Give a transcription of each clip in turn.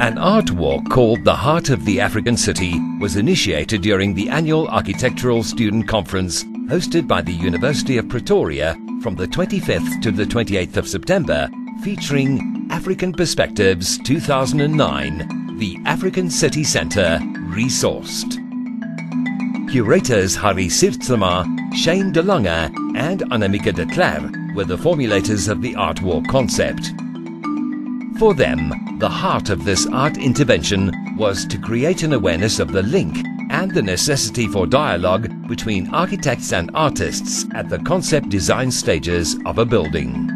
An art walk called The Heart of the African City was initiated during the annual Architectural Student Conference hosted by the University of Pretoria from the 25th to the 28th of September, featuring African Perspectives 2009, the African City Centre resourced. Curators Harry Sirtsema, Shane De Lange and Annemieke de Cler were the formulators of the art walk concept. For them, the heart of this art intervention was to create an awareness of the link and the necessity for dialogue between architects and artists at the concept design stages of a building.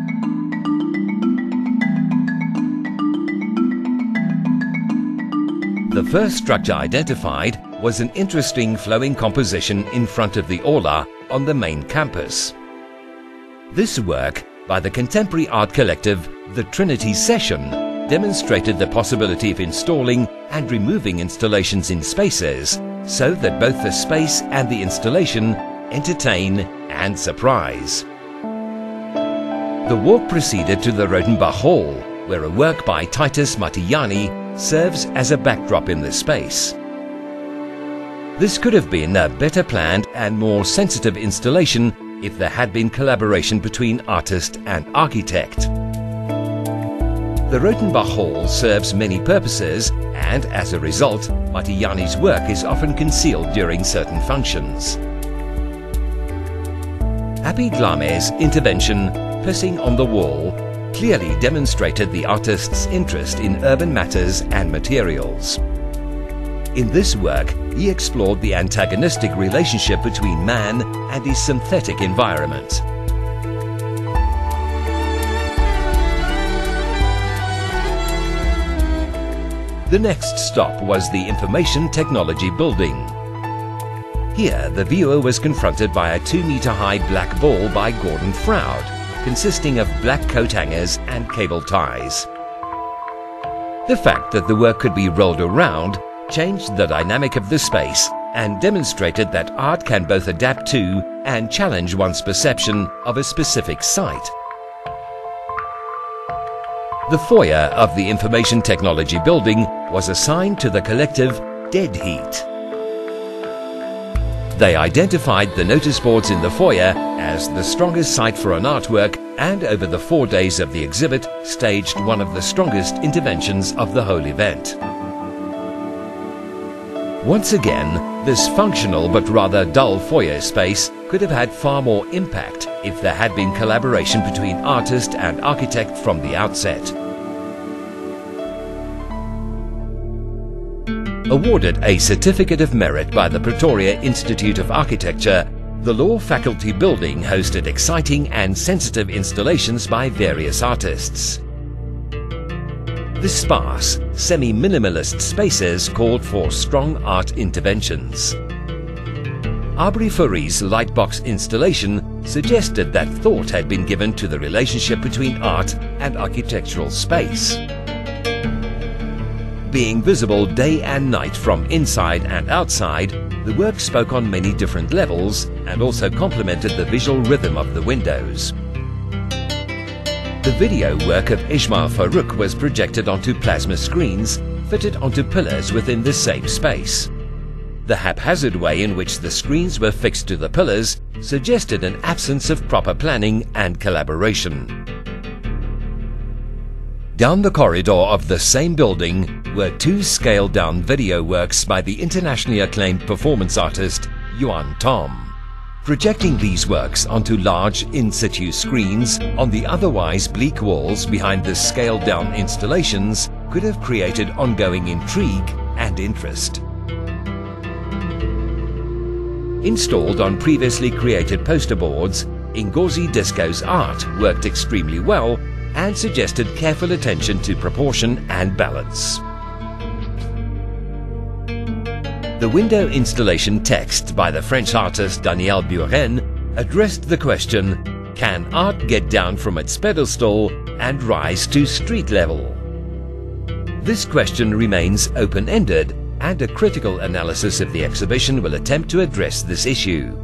The first structure identified was an interesting flowing composition in front of the aula on the main campus. This work, by the contemporary art collective The Trinity Session, demonstrated the possibility of installing and removing installations in spaces so that both the space and the installation entertain and surprise. The walk proceeded to the Rodenbach Hall, where a work by Titus Matiyani serves as a backdrop in the space. This could have been a better planned and more sensitive installation if there had been collaboration between artist and architect. The Rodenbach Hall serves many purposes, and as a result, Matiyani's work is often concealed during certain functions. Happy Glame's intervention, Pissing on the Wall, clearly demonstrated the artist's interest in urban matters and materials. In this work, he explored the antagonistic relationship between man and his synthetic environment. The next stop was the Information Technology Building. Here, the viewer was confronted by a 2-meter-high black ball by Gordon Froude, consisting of black coat hangers and cable ties. The fact that the work could be rolled around changed the dynamic of the space and demonstrated that art can both adapt to and challenge one's perception of a specific site. The foyer of the Information Technology Building was assigned to the collective Dead Heat. They identified the notice boards in the foyer as the strongest site for an artwork, and over the 4 days of the exhibit staged one of the strongest interventions of the whole event. Once again, this functional but rather dull foyer space could have had far more impact if there had been collaboration between artist and architect from the outset. Awarded a Certificate of Merit by the Pretoria Institute of Architecture, the Law Faculty Building hosted exciting and sensitive installations by various artists. The sparse, semi-minimalist spaces called for strong art interventions. Aubrey Foury's Lightbox installation suggested that thought had been given to the relationship between art and architectural space. Being visible day and night from inside and outside, the work spoke on many different levels and also complemented the visual rhythm of the windows. The video work of Ismail Farouk was projected onto plasma screens fitted onto pillars within the same space. The haphazard way in which the screens were fixed to the pillars suggested an absence of proper planning and collaboration. Down the corridor of the same building were 2 scaled-down video works by the internationally acclaimed performance artist Yuan Tom. Projecting these works onto large in-situ screens on the otherwise bleak walls behind the scaled-down installations could have created ongoing intrigue and interest. Installed on previously created poster boards, Ngozi Disco's art worked extremely well and suggested careful attention to proportion and balance. The window installation text by the French artist Daniel Biljon addressed the question, can art get down from its pedestal and rise to street level? This question remains open-ended, and a critical analysis of the exhibition will attempt to address this issue.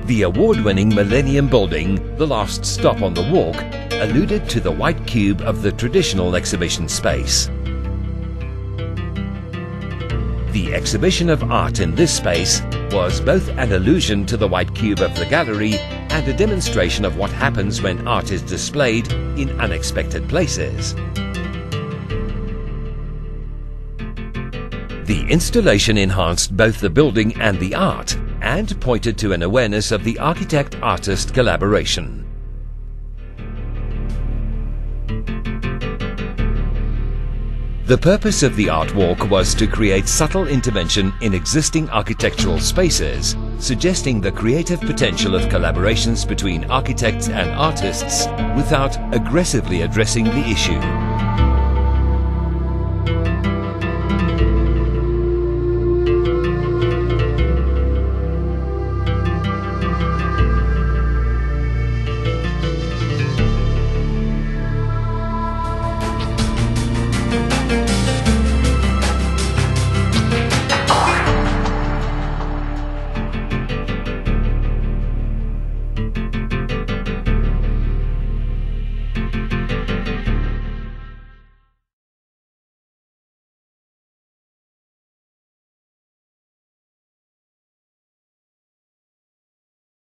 The award-winning Millennium Building, the last stop on the walk, alluded to the white cube of the traditional exhibition space. The exhibition of art in this space was both an allusion to the white cube of the gallery and a demonstration of what happens when art is displayed in unexpected places. The installation enhanced both the building and the art and pointed to an awareness of the architect-artist collaboration. The purpose of the art walk was to create subtle intervention in existing architectural spaces, suggesting the creative potential of collaborations between architects and artists without aggressively addressing the issue.